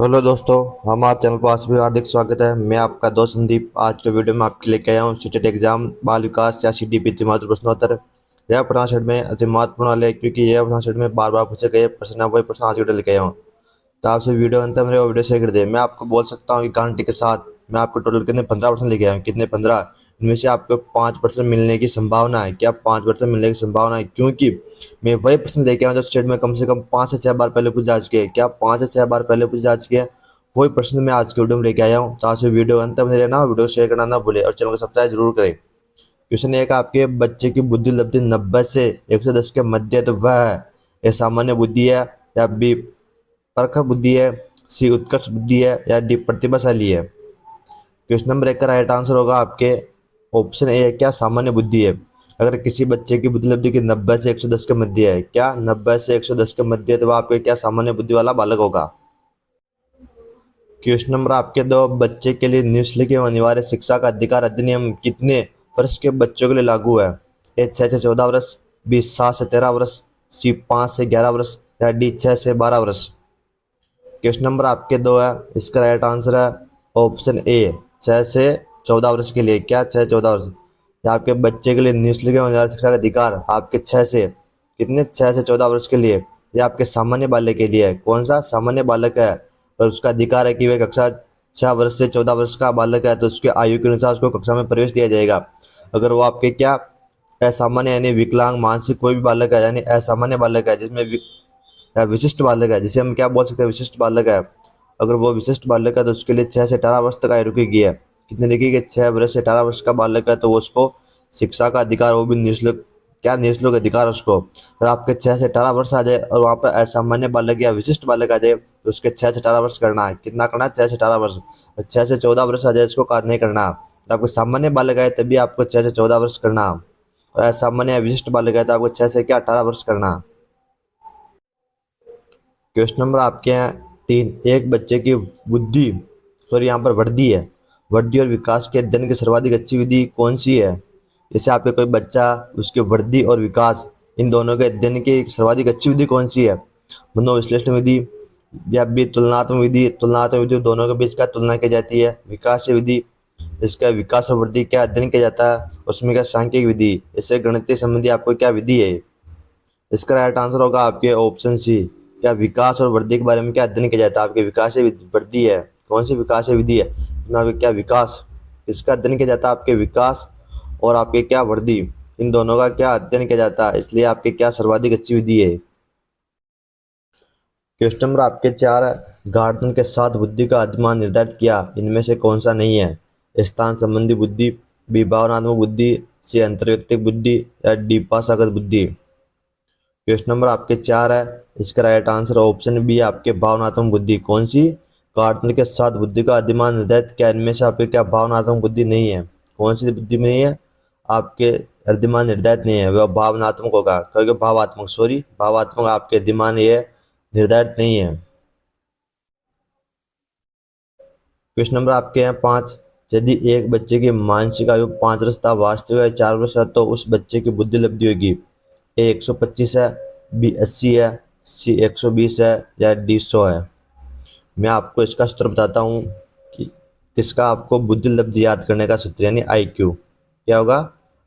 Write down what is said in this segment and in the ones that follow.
Hello दोस्तों, हमारे channel पर आप सभी का हार्दिक स्वागत है। मैं आपका दोस्त संदीप। आज के वीडियो में आपके लेके आया हूँ सीटेट एग्जाम बाल विकास या सीडीपी त्रिमात्र प्रश्नोत्तर। यह प्रश्न सेट में अति महत्वपूर्ण वाले है, क्योंकि यह प्रश्न सेट में बार बार पूछे गए प्रश्न है, वही प्रश्न आज वीडियो लेके आया हूँ। तो आपसे वीडियो अंत में मेरे वीडियो शेयर कर दे। मैं आपको बोल सकता हूँ कि गारंटी के साथ मैं आपको टोटल कितने 15% लेके आया हूँ। कितने 15? इनमें से आपको 5% मिलने की संभावना है। क्या 5% मिलने की संभावना है? क्योंकि मैं वही प्रश्न लेके आया हूँ जो स्टेट में कम से कम 5 से 6 बार पहले पूछ जा चुके हैं। क्या 5 से 6 बार पहले पूछ जा चुके हैं? वही प्रश्न मैं आज के वीडियो में लेके आया हूँ। तो आज वीडियो अंत में रहना, वीडियो शेयर करना ना भूले और चैनल को सब्सक्राइब जरूर करें। क्वेश्चन एक, आपके बच्चे की बुद्धि लब्धि 90 से 110 के मध्य है, तो वह ए सामान्य बुद्धि है, या बी परखर बुद्धि है, सी उत्कर्ष बुद्धि है, या डी प्रतिभाशाली है। क्वेश्चन नंबर एक का राइट आंसर होगा आपके ऑप्शन ए है, क्या सामान्य बुद्धि है। अगर किसी बच्चे की बुद्धि लब्धि की 90 से 110 के मध्य है, क्या 90 से 110 के मध्य है, तो वह आपके क्या सामान्य बुद्धि वाला बालक होगा। क्वेश्चन नंबर आपके दो, बच्चे के लिए निःशुल्क एवं अनिवार्य शिक्षा का अधिकार अधिनियम कितने वर्ष के बच्चों के लिए लागू है। ए 6 से 14 वर्ष, बी 7 से 13 वर्ष, सी 5 से 11 वर्ष, या डी 6 से 12 वर्ष। क्वेश्चन नंबर आपके दो है, इसका राइट आंसर है ऑप्शन ए 6 से 14 वर्ष के लिए। क्या 6 से 14 वर्ष? या आपके बच्चे के लिए निःशुल्क एवं अनिवार्य शिक्षा का अधिकार आपके 6 से 14 वर्ष के लिए, या आपके सामान्य बालक के लिए है। कौन सा सामान्य बालक है और उसका अधिकार है कि वह कक्षा 6 वर्ष से 14 वर्ष का बालक है, तो उसके आयु के अनुसार उसको कक्षा में प्रवेश दिया जाएगा। अगर वो आपके क्या असामान्य यानी विकलांग मानसिक कोई भी बालक है, यानी असामान्य बालक है, जिसमें या विशिष्ट बालक है, जिसे हम क्या बोल सकते हैं, विशिष्ट बालक है। अगर वो विशिष्ट बालक है तो उसके लिए 6 से 18 वर्ष तक आयु रुकी गई है। कितने लिखी कि 6 वर्ष से 18 वर्ष का बालक है, तो वो उसको शिक्षा का अधिकार, वो भी निःशुल्क, क्या निःशुल्क अधिकार उसको। अगर आपके 6 से 18 वर्ष आ जाए और वहाँ पर असामान्य बालक या विशिष्ट बालक आ जाए, तो उसके 6 से 18 वर्ष करना है। कितना करना है? 6 से 18 वर्ष। और 6 से 14 वर्ष आ जाए, इसको कार्य नहीं करना। तो आपको सामान्य बालक आए तभी आपको 6 से 14 वर्ष करना। और असामान्य या विशिष्ट बालक है तो आपको 6 से 18 वर्ष करना। क्वेश्चन नंबर आपके हैं 3, एक बच्चे की बुद्धि, सॉरी यहाँ पर वृद्धि है, वृद्धि और विकास के अध्ययन की सर्वाधिक अच्छी विधि कौन सी है। जैसे आपके कोई बच्चा, उसकी वृद्धि और विकास, इन दोनों के अध्ययन की सर्वाधिक अच्छी विधि कौन सी है। मनोविश्लेषण विधि, या भी तुलनात्मक विधि। तुलनात्मक विधि दोनों के बीच क्या तुलना की जाती है। विकास विधि, इसका विकास और वृद्धि क्या अध्ययन किया जाता है, उसमें क्या सांख्यिक विधि। इससे गणितीय संबंधी आपको क्या विधि है। इसका राइट आंसर होगा आपके ऑप्शन सी, क्या विकास और वृद्धि के बारे में क्या अध्ययन किया जाता है। आपके विकास वृद्धि है, कौन सी विकास विधि है इसमें आपके क्या विकास, इसका अध्ययन किया जाता है। आपके विकास और आपके क्या वृद्धि, इन दोनों का क्या अध्ययन किया जाता है, इसलिए आपके क्या सर्वाधिक अच्छी विधि है। क्वेश्चन नंबर आपके 4 है, गार्डन के साथ बुद्धि का अधिमान निर्धारित किया इनमें से कौन सा नहीं है। स्थान संबंधी बुद्धि, बी भावनात्मक बुद्धि, सी अंतर्व्यक्तिक बुद्धि, या डी भाषागत बुद्धि। क्वेश्चन नंबर आपके 4 है, इसका राइट आंसर ऑप्शन बी आपके भावनात्मक बुद्धि। कौन सी? कार्टून के साथ बुद्धि का अधिमान निर्धारित क्या इनमें से आपके क्या भावनात्मक बुद्धि नहीं है। कौन सी बुद्धि में नहीं है? आपके अधिमान निर्धारित नहीं है, वह भावनात्मक होगा, क्योंकि भावात्मक, सॉरी भावात्मक आपके अधिमान ये निर्धारित नहीं है। क्वेश्चन नंबर आपके हैं 5, यदि एक बच्चे की मानसिक आयु 5 वर्ष तथा वास्तविक आयु 4 वर्ष है, तो उस बच्चे की बुद्धि लब्धि होगी। ए 125 है, बी 80 है, सी 120 है, या डी 100 है। मैं आपको इसका सूत्र बताता हूँ कि किसका आपको बुद्धि लब्धि याद करने का सूत्र, यानी IQ क्या होगा।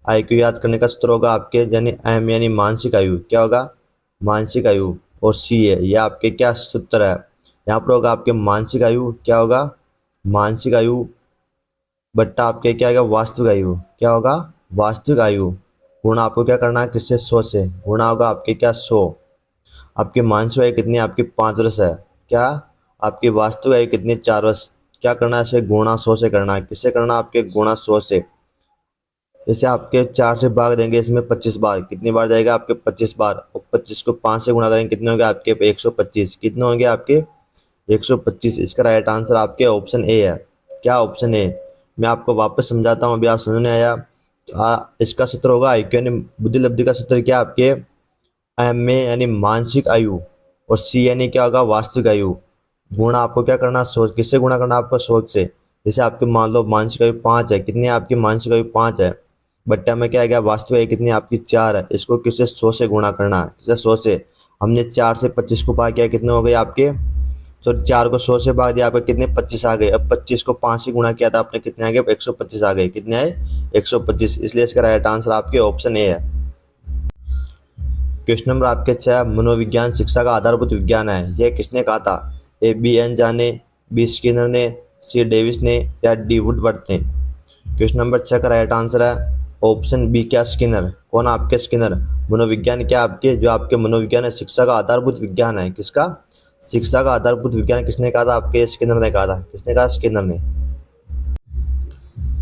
IQ याद करने का सूत्र होगा आपके, यानी एम यानी मानसिक आयु, क्या होगा मानसिक आयु, और सी है, यह आपके क्या सूत्र है। यहाँ पर होगा आपके मानसिक आयु, क्या होगा मानसिक आयु बट्टा आपके क्या होगा वास्तविक आयु, क्या होगा वास्तविक आयु, गुणा आपको क्या करना है किससे, 100 से। गुणा होगा आपके क्या 100। आपकी मानसिक आयु कितनी है आपकी 5 वर्ष है, क्या आपकी वास्तविक आयु कितनी 4 वर्ष। क्या करना है इसे गुणा 100 से करना है। किससे करना है? आपके गुणा 100 से। जैसे आपके 4 से भाग देंगे इसमें 25 बार, कितनी बार जाएगा आपके 25 बार, और 25 को 5 से गुणा करेंगे कितने होंगे आपके 125। कितने होंगे आपके 125। इसका राइट आंसर आपके ऑप्शन ए है। क्या ऑप्शन ए? मैं आपको वापस समझाता हूँ, अभी आप समझ में आया। इसका सूत्र होगा IQ यानी बुद्धि लब्धि का सूत्र क्या आपके एम ए यानी मानसिक आयु, और सी यानी क्या होगा वास्तविक आयु। गुणा आपको क्या करना सोच, किससे गुणा करना आपको सोच से। जैसे आपके मान लो मानसिक आयु 5 है, कितनी है आपकी मानसिक आयु 5 है, बट्टा में क्या आ गया वास्तविक आयु कितनी है आपकी 4 है। इसको किससे 100 से गुणा करना है, किससे 100 से। हमने 4 से 25 को पा किया, कितने हो गए आपके तो 4 को 100 से भाग दिया, आपके कितने 25 आ गए। अब 25 को 5 से गुणा किया था आपने, कितने आ गए 125 आ गए। कितने आए 125, इसलिए इसका राइट आंसर आपके ऑप्शन ए है। क्वेश्चन नंबर आपके 6, मनोविज्ञान शिक्षा का आधारभूत विज्ञान है, यह किसने कहा था। ए बी एन ने, बी स्किनर ने, सी डेविस ने या डी वुडवर्थ ने। क्वेश्चन नंबर 6 का राइट आंसर है ऑप्शन बी, क्या स्किनर। कौन आपके स्किनर। मनोविज्ञान क्या आपके, जो आपके मनोविज्ञान है शिक्षा का आधारभूत विज्ञान है, किसका शिक्षा का आधारभूत विज्ञान किसने कहा था आपके, स्किनर ने कहा था। किसने कहा, स्किनर ने।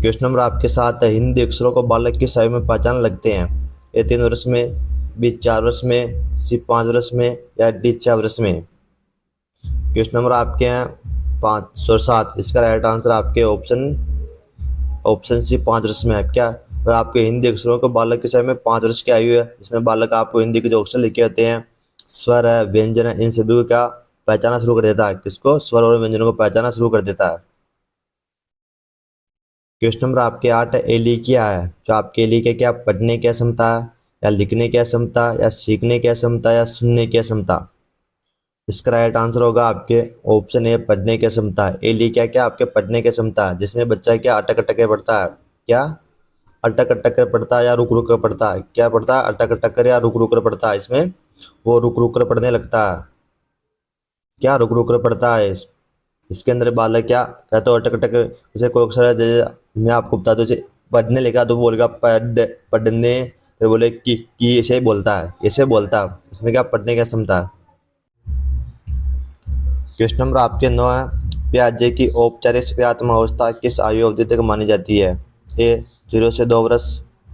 क्वेश्चन नंबर आपके 7 है, हिंदी अक्षरों को बालक किस आयु में पहचान लगते हैं। ए 3 वर्ष में, बी 4 वर्ष में, सी 5 वर्ष में या डी 6 वर्ष में। क्वेश्चन नंबर आपके हैं 5 और 7, इसका राइट आंसर आपके ऑप्शन सी 5 वर्ष में है। क्या, और आपके हिंदी अक्षरों को बालक के समय में 5 वर्ष की आयु है, इसमें बालक आपको हिंदी के जो अक्षर लिखे होते हैं, स्वर है, व्यंजन है, इन सभी को क्या पहचाना शुरू कर देता है। किसको, स्वर और व्यंजनों को पहचाना शुरू कर देता है। क्वेश्चन नंबर आपके 8 है, एली क्या है। जो आपके एली के क्या, पढ़ने की क्षमता है या लिखने की क्षमता या सीखने की क्षमता या सुनने की क्षमता। इसका राइट आंसर होगा आपके ऑप्शन ए, पढ़ने की क्षमता है। एली क्या क्या आपके पढ़ने की क्षमता है, जिसमें बच्चा क्या अटक अटक के पढ़ता है। क्या, अटक अटक कर पढ़ता है या रुक रुक कर पढ़ता है। क्या पढ़ता है, अटक अटक कर या रुक रुक कर पढ़ता है। इसमें वो रुक रुक कर पढ़ने लगता है। क्या, रुक रुक कर पढ़ता है। इसके अंदर बालक क्या कहते हो, अटक अटक। जैसे कोई अक्षर है, जैसे मैं आपको बता दूं, जैसे पढ़ने लिखा तो बोलेगा पढ़, पढ़ने, फिर बोले कि ऐसे ही बोलता है, ऐसे बोलता है। इसमें क्या पढ़ने की क्षमता है। क्वेश्चन नंबर आपके 9 है, प्याजे की औपचारिक क्रियात्मक अवस्था किस आयु अवधि तक मानी जाती है। ए 0 से 2 वर्ष,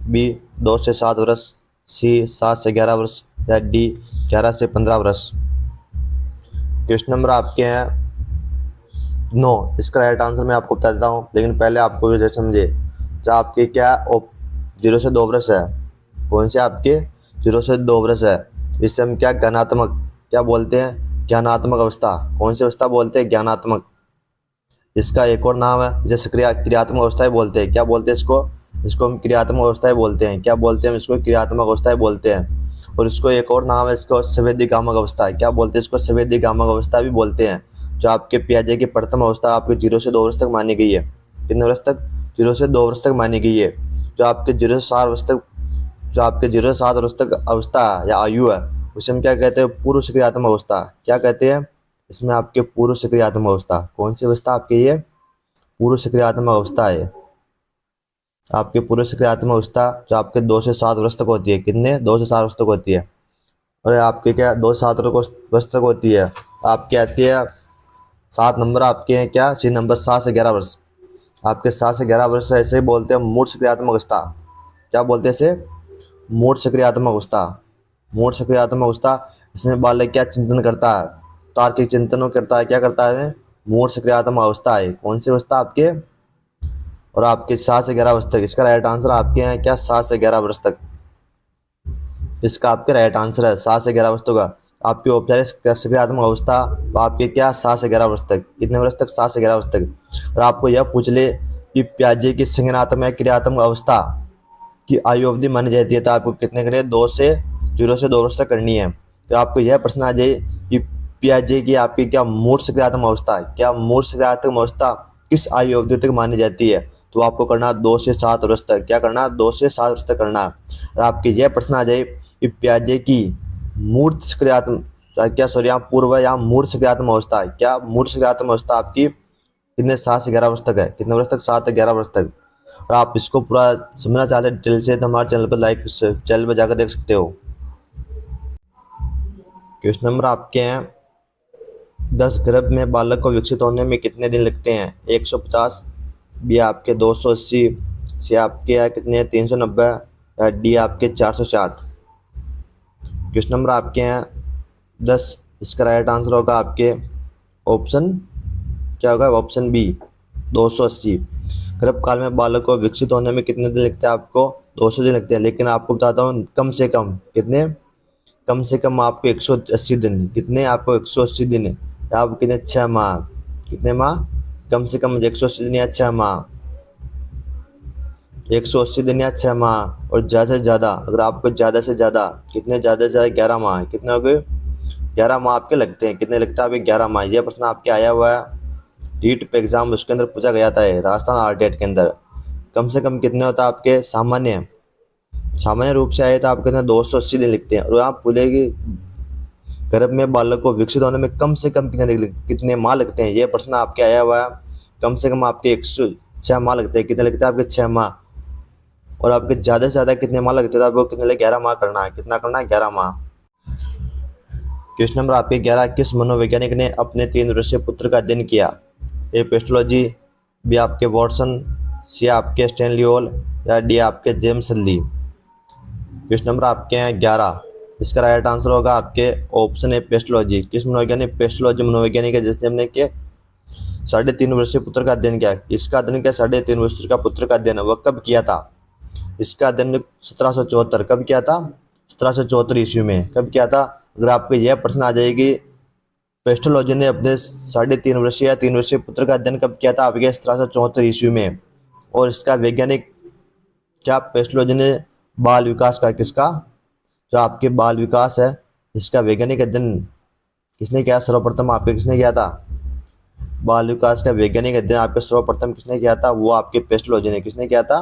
बी 2 से 7 वर्ष, सी 7 से 11 वर्ष या डी 11 से 15 वर्ष। क्वेश्चन नंबर आपके हैं 9, इसका राइट आंसर मैं आपको बता देता हूँ, लेकिन पहले आपको जो समझे। जो आपके क्या 0 से 2 वर्ष है, कौन से आपके 0 से 2 वर्ष है, इससे हम क्या ज्ञानात्मक क्या बोलते हैं, ज्ञानात्मक अवस्था। कौन सी अवस्था बोलते हैं, ज्ञानात्मक। इसका एक और नाम है, जैसे क्रियात्मक अवस्थाएं बोलते हैं। क्या बोलते हैं इसको, इसको हम क्रियात्मक अवस्थाएं बोलते हैं। क्या बोलते हैं, इसको क्रियात्मक अवस्थाएं बोलते हैं। और इसको एक और नाम है, इसको संवेदीकामक अवस्था है। क्या बोलते हैं इसको, संवेदीकामक अवस्था भी बोलते हैं। जो आपके पियाजे की प्रथम अवस्था आपके 0 से 2 वर्ष तक मानी गई है। कितने वर्ष तक, 0 से 2 वर्ष तक मानी गई है। जो आपके 0 से 7 वर्ष तक, जो आपके 0 से 7 वर्ष तक अवस्था या आयु है, उसे हम क्या कहते हैं, पूर्व सक्रियात्मक अवस्था। क्या कहते हैं, इसमें आपके पूर्व सक्रियात्मक अवस्था। कौन सी अवस्था आपकी, ये पूर्व सक्रियात्मक अवस्था है। आपके पूर्व सक्रियात्मक अवस्था जो आपके 2 से 7 वर्ष तक होती है। कितने, 2 से 7 वर्ष तक होती है। और आपके क्या 2 से 7 वर्ष तक होती है। आपकी आती है 7 नंबर आपके हैं क्या, सी नंबर 7 से 11 वर्ष। आपके 7 से 11 वर्ष ऐसे ही बोलते हैं मूढ़ सक्रियात्मक अवस्था। क्या बोलते हैं इसे, मूढ़ सक्रियात्मक अवस्था। मूढ़ सक्रियात्मक अवस्था, इसमें बालक क्या चिंतन करता है, तार्किक चिंतन करता है। क्या करता है, मूढ़ सक्रियात्मक अवस्था है। कौन सी अवस्था आपके, और आपके 7 से 11 वर्ष तक। इसका राइट आंसर आपके हैं क्या, 7 से 11 वर्ष तक। इसका आपके राइट आंसर है 7 से 11 वर्ष तक का। आपकी औपचारिक सक्रियात्मक अवस्था आपके क्या 7 से 11 वर्ष तक। कितने वर्ष तक, 7 से 11 वर्ष तक। और आपको यह पूछ ले कि प्याजे की संज्ञानात्मक क्रियात्मक अवस्था की आयु अवधि मानी जाती है, तो आपको कितने करें, 0 से 2 वर्ष तक करनी है। तो आपको यह प्रश्न आ जाए कि पियाजे की आपकी क्या मूढ़ सक्रियात्मक अवस्था है, क्या मूढ़ सक्रियात्मक अवस्था किस आयु अवधि तक मानी जाती है, तो आपको करना 2 से 7 वर्ष तक। क्या करना, 2 से 7 वर्ष तक करना। और आपके यह प्रश्न आ जाए कि पियाजे की मूर्त सक्रियात्मक क्या सॉरी यहाँ पूर्व या मूर्त सक्रियात्मक अवस्था है। क्या मूर्त सक्रियात्मक अवस्था आपकी कितने, 7 से 11 वर्ष तक है। कितने वर्ष तक, 7 से 11 वर्ष तक। और आप इसको पूरा समझना चाहते हैं डिटेल से, तो हमारे चैनल पर चैनल पर जाकर देख सकते हो। क्वेश्चन नंबर आपके हैं 10, गर्भ में बालक को विकसित होने में कितने दिन लगते हैं। 150, बी आपके 280, सी आपके है कितने 390 या डी आपके 460। क्वेश्चन नंबर आपके हैं 10, इसका राइट आंसर होगा आपके ऑप्शन क्या होगा, ऑप्शन बी 280। गर्भकाल में बालक को विकसित होने में कितने दिन लगते हैं, आपको 200 दिन लगते हैं। लेकिन आपको बताता हूँ कम से कम कितने, कम से कम आपको 180 दिन। कितने, आपको 180 दिन है। आपको कितने, 6 माह। कितने माह, कम से कम 180 दिन या 6 माह। 180 दिन या 6 माह। और ज़्यादा से ज़्यादा, अगर आपको ज़्यादा से ज़्यादा, कितने ज़्यादा से ज़्यादा 11 माह। कितने हो गए, 11 माह आपके लगते हैं। कितने लगते हैं आपके? 11 माह। यह प्रश्न आपके आया हुआ है रीट पे एग्जाम, उसके अंदर पूछा गया था राजस्थान आरटीएट के अंदर। कम से कम कितने होता है आपके? सामान्य सामान्य रूप से आए तो आपके अंदर 280 दिन लिखते हैं। और आप पूछेगी गर्भ में बालक को विकसित होने में कम से कम कितने माह लगते हैं, यह प्रश्न आपके आया हुआ है। कम से कम आपके 106 माह लगते हैं। कितने लगते हैं आपके? 6 माह। और आपके ज़्यादा से ज़्यादा कितने माह लगते हैं? तो आपको कितने लगे? 11 माह करना है। कितना करना है? 11 माह। क्वेश्चन नंबर आपके 11, किस मनोवैज्ञानिक ने अपने 3 वर्षीय पुत्र का अध्ययन किया? ए पेस्टोलॉजी, बी आपके वॉटसन, सी आपके स्टैनली हॉल, या डी आपके जेम्स ली। क्वेश्चन नंबर आपके हैं 11, इसका राइट आंसर होगा आपके ऑप्शन ए पेस्टोलॉजी। किस मनोवैज्ञानिक? पेस्टोलॉजी मनोवैज्ञानिक है जिसने हमने के 3.5 वर्षीय पुत्र का अध्ययन किया। इसका अध्ययन क्या? 3.5 वर्ष का पुत्र का अध्ययन वह कब किया था? इसका अध्ययन 1774। कब किया था? 1774 ईस्वी में। कब किया था? अगर आपको यह प्रश्न आ जाएगी पेस्टोलॉजी ने अपने 3.5 वर्षीय या 3 वर्षीय पुत्र का अध्ययन कब किया था? आपके 1774 ईस्वी में। और इसका वैज्ञानिक क्या? पेस्टोलॉजी ने बाल विकास का, किसका? जो आपके बाल विकास है इसका वैज्ञानिक अध्ययन किसने किया? सर्वप्रथम आपके किसने किया था? बाल विकास का वैज्ञानिक अध्ययन आपके सर्वप्रथम किसने किया था? वो आपके पेस्टोलॉजी ने। किसने किया था?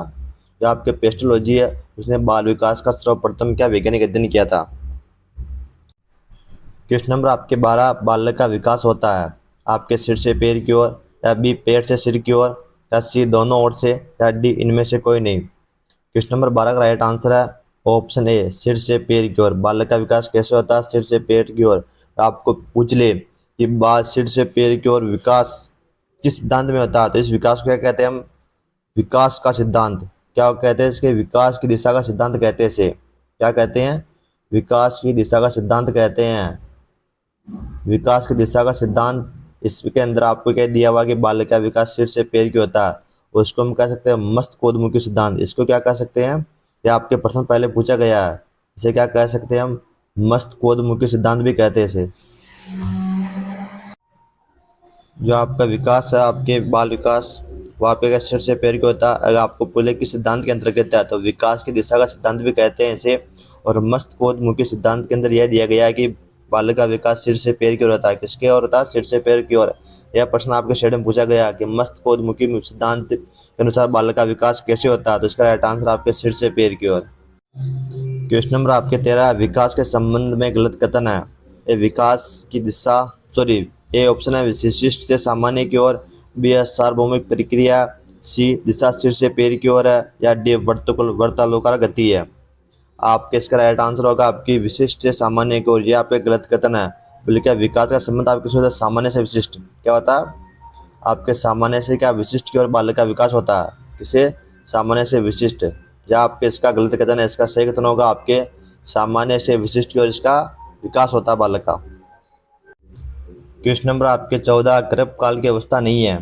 जो आपके पेस्टोलॉजी है उसने बाल विकास का सर्वप्रथम क्या वैज्ञानिक अध्ययन किया था। क्वेश्चन नंबर आपके 12, बालक का विकास होता है आपके सिर से पैर की ओर, या बी पैर से सिर की ओर, या सी दोनों ओर से, या डी इनमें से कोई नहीं। क्वेश्चन नंबर 12 का राइट आंसर है ऑप्शन ए, सिर से पैर की ओर। बालक का विकास कैसे होता है? सिर से पैर की ओर। आपको पूछ ले कि बाल सिर से पैर की ओर विकास किस सिद्धांत में होता है, तो इस विकास को क्या कहते हैं हम? विकास का सिद्धांत। क्या कहते हैं इसके? विकास की दिशा का सिद्धांत कहते हैं इसे। क्या कहते हैं? विकास की दिशा का सिद्धांत कहते हैं। विकास की दिशा का सिद्धांत। इसके अंदर आपको क्या दिया हुआ कि बालक का विकास सिर से पैर की होता है, उसको हम कह सकते हैं मस्तकोद्मुखी सिद्धांत। इसको क्या कह सकते हैं? या आपके प्रश्न पहले पूछा गया है, इसे क्या कह सकते हैं हम? मस्तकोद्मुखी सिद्धांत भी कहते हैं इसे। जो आपका विकास है आपके बाल विकास, वो आपके सिर से पैर की होता है। अगर आपको पूछे किस सिद्धांत के अंतर्गत है, तो विकास की दिशा का सिद्धांत भी कहते हैं इसे। और मस्तकोद्मुखी सिद्धांत के अंदर यह दिया गया है कि बालक का विकास सिर से पैर की ओर होता है। किसके ओर होता है? सिर से पैर की ओर। यह प्रश्न आपके शेड में पूछा गया कि मस्तकोद्मुखी सिद्धांत के अनुसार बालक का विकास कैसे होता है, तो इसका राइट आंसर आपके सिर से पैर की ओर। क्वेश्चन नंबर आपके 13, विकास के संबंध में गलत कथन है। ए विकास की दिशा, सॉरी, ए ऑप्शन है विशिष्ट से सामान्य की ओर, बी है सार्वभौमिक प्रक्रिया, सी दिशा सिर से पैर की ओर है, या डी वर्तालोकार गति है। आपके इसका राइट आंसर होगा आपकी विशिष्ट से सामान्य की ओर। ये आपके गलत कथन है। बोले क्या? विकास का संबंध आपके होता है सामान्य से विशिष्ट। क्या होता है? आपके सामान्य से क्या विशिष्ट की ओर बालक का विकास होता है। किसे? सामान्य से विशिष्ट। या आपके इसका गलत कथन है। इसका सही कथन होगा आपके सामान्य से विशिष्ट की ओर इसका विकास होता है बालक का। क्वेश्चन नंबर आपके 14, गर्भकाल की अवस्था नहीं है।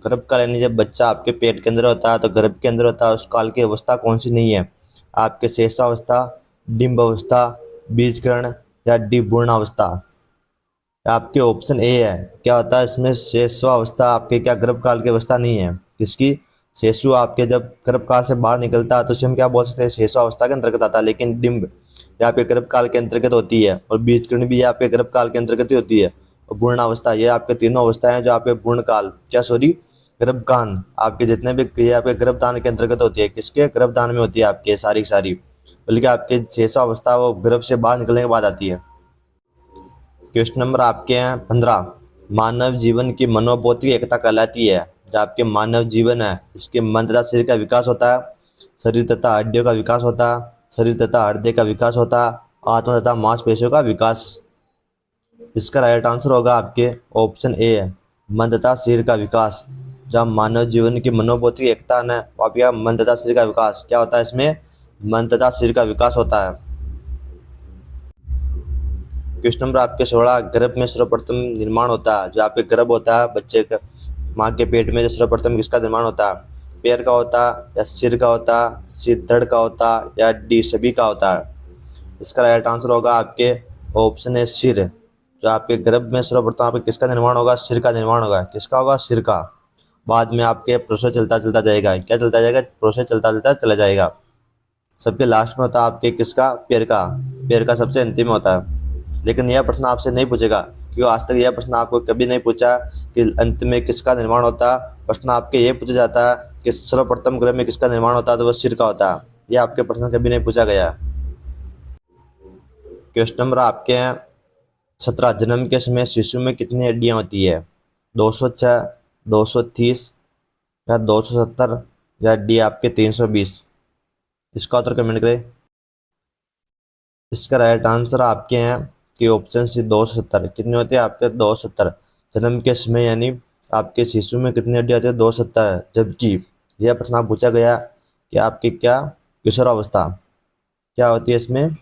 गर्भकाल यानी जब बच्चा आपके पेट के अंदर होता है, तो गर्भ के अंदर होता है, उस काल की अवस्था कौन सी नहीं है? आपके शेषावस्था, डिम्ब अवस्था, बीजकरण, या डी भ्रूणावस्था। आपके ऑप्शन ए है। क्या होता है इसमें? शेषावस्था आपके क्या गर्भकाल की अवस्था नहीं है। किसकी? शेषु आपके जब गर्भकाल से बाहर निकलता है तो उसे हम क्या बोल सकते हैं? शेषावस्था के अंतर्गत आता है। लेकिन डिम्ब ये आपके गर्भकाल के अंतर्गत होती है, और बीजकर्ण भी आपके गर्भकाल के अंतर्गत ही होती है। और भ्रूणावस्था, ये आपके तीनों अवस्थाएं हैं जो आपके भ्रूणकाल, क्या सॉरी, गर्भकाल, आपके जितने भी ये आपके गर्भदान के अंतर्गत होती है। किसके? गर्भदान में होती है आपके सारी की सारी। बल्कि आपके शेषावस्था वो गर्भ से बाहर निकलने के बाद आती है। क्वेश्चन नंबर आपके हैं 15, मानव जीवन की मनोभौतिक एकता कहलाती है। जो आपके मानव जीवन है इसके मन तथा शरीर का विकास होता है, शरीर तथा हड्डियों का विकास होता है, शरीर तथा हृदय का विकास होता है, आत्मा तथा मांसपेशियों का विकास। इसका राइट आंसर होगा आपके ऑप्शन ए है, मन तथा शरीर का विकास। जहाँ मानव जीवन की मनोभौतिक एकता है वहाँ पे मन तथा शरीर का विकास क्या होता है? इसमें मन तथा शरीर का विकास होता है। क्वेश्चन नंबर आपके 16, गर्भ में सर्वप्रथम निर्माण होता है। जो आपके गर्भ होता है बच्चे का, माँ के पेट में जो सर्वप्रथम किसका निर्माण होता है? पैर का होता है, या सिर का होता है, सिर धड़ का होता है, या डी सभी का होता है। इसका राइट आंसर होगा आपके ऑप्शन है सिर। जो आपके गर्भ में सर्वप्रथम आपके किसका निर्माण होगा? सिर का निर्माण होगा। किसका होगा? सिर का। बाद में आपके प्रोसेस चलता चलता जाएगा। क्या चलता जाएगा? प्रोसेस चलता चलता चला जाएगा। सबके लास्ट में होता है आपके किसका? पैर का। पैर का सबसे अंतिम में होता है। लेकिन यह प्रश्न आपसे नहीं पूछेगा, क्योंकि आज तक यह प्रश्न आपको कभी नहीं पूछा कि अंत में किसका निर्माण होता है। प्रश्न आपके ये पूछा जाता है कि सर्वप्रथम ग्रह में किसका निर्माण होता है, तो वह सिर का होता है। यह आपके प्रश्न कभी नहीं पूछा गया। क्वेश्चन नंबर आपके हैं 17, जन्म के समय शिशु में कितनी हड्डियां होती है? 206, 230 या 270 या डी आपके 320? इसका उत्तर कमेंट करें। इसका राइट आंसर आपके हैं कि ऑप्शन सी 270। कितने होते हैं आपके? 270। जन्म के समय यानी आपके शिशु में कितनी हड्डियां होती है? 270। जबकि यह प्रश्न पूछा गया कि आपकी क्या किशोरावस्था क्या होती है, इसमें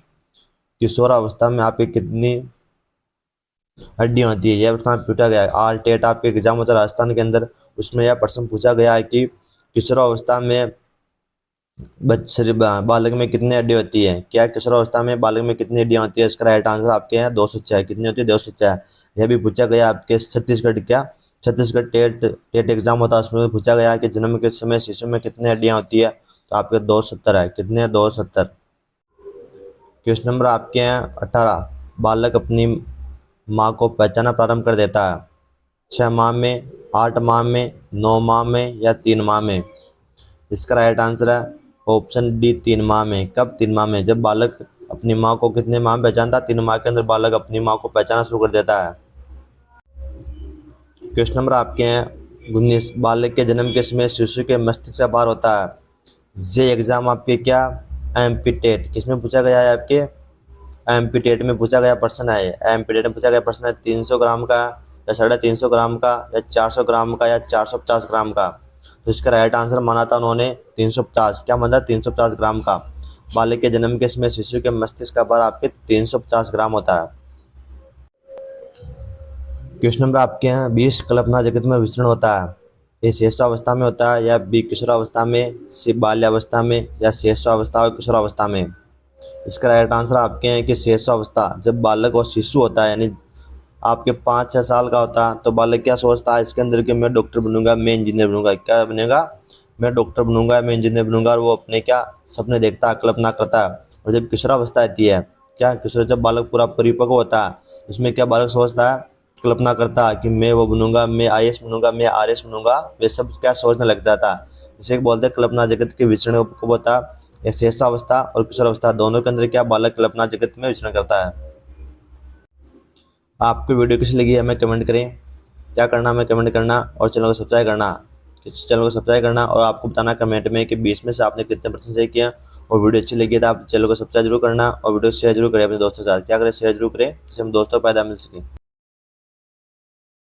किशोरावस्था में आपकी कितनी हड्डियां होती है, यह प्रश्न पूछा गया है। आर टेट आपके एग्जाम होता है राजस्थान के अंदर, उसमें यह प्रश्न पूछा गया है कि किशोरावस्था में बालक में कितनी हड्डी होती है, क्या किशोरावस्था में बालक में कितनी हड्डियां होती है? इसका राइट आंसर आपके हैं 206। कितनी होती है? 206। यह भी पूछा गया आपके छत्तीसगढ़ टेट एग्जाम होता है, उसमें पूछा गया कि जन्म के समय शिशु में कितनी हड्डियां होती है, तो आपके 270 है। कितने? 270। क्वेश्चन नंबर आपके हैं 18, बालक अपनी माँ को पहचाना प्रारंभ कर देता है 6 माह में, 8 माह में, 9 माह में या 3 माह में? इसका राइट आंसर है ऑप्शन डी 3 माह में। कब 3 माह में? जब बालक अपनी माँ को कितने माह में पहचानता है? 3 माह के अंदर बालक अपनी माँ को पहचाना शुरू कर देता है। क्वेश्चन नंबर आपके हैं 19, बालक के जन्म के समय शिशु के मस्तिष्क का भार होता है। ये एग्जाम आपके क्या एमपी टेट किसमें पूछा गया है? आपके एमपी टेट में पूछा गया प्रश्न है। एमपी टेट में पूछा गया प्रश्न है 300 ग्राम का या 350 ग्राम का या 400 ग्राम का या 450 ग्राम का? तो इसका राइट आंसर माना था उन्होंने 350। क्या माना? 350 ग्राम का। बालक के जन्म के समय शिशु के मस्तिष्क का भार आपके 350 ग्राम होता है। क्वेश्चन नंबर आपके हैं 20, कल्पना जगत में विचरण होता है। ए शेषावस्था में होता है या बी किशोरावस्था में, सी बाल्यावस्था में या शेषावस्था और किशोरावस्था में? इसका राइट आंसर आपके हैं कि शेषावस्था। जब बालक और शिशु होता है यानी आपके 5-6 साल का होता है, तो बालक क्या सोचता है इसके अंदर कि मैं डॉक्टर बनूंगा, मैं इंजीनियर बनूंगा। क्या बनेगा? मैं डॉक्टर बनूंगा, मैं इंजीनियर बनूंगा। और वो अपने क्या सपने देखता है, कल्पना करता है। और जब किशोरावस्था आती है, क्या किशोर जब बालक पूरा परिपक्व होता है, उसमें क्या बालक सोचता है, कल्पना करता है कि मैं वो बनूंगा, मैं आईएएस बनूंगा, मैं आरएस बनूंगा। वे सब क्या सोचने लग जाता है। इसे बोलते हैं कल्पना जगत के विचरण कब होता है? या शेषावस्था और किशोरावस्था दोनों के अंदर क्या बालक कल्पना जगत में विचरण करता है। आपको वीडियो कैसी लगी हमें कमेंट करें। क्या करना हमें कमेंट करना और चैनल को सब्सक्राइब करना। चैनल को सब्सक्राइब करना और आपको बताना कमेंट में कि 20 में से आपने कितने % सही किया। और वीडियो अच्छी लगी तो आप चैनल को सब्सक्राइब जरूर करना और वीडियो शेयर जरूर करें अपने दोस्तों के साथ। क्या करें? शेयर जरूर करें जिससे हम दोस्तों को फायदा मिल सके।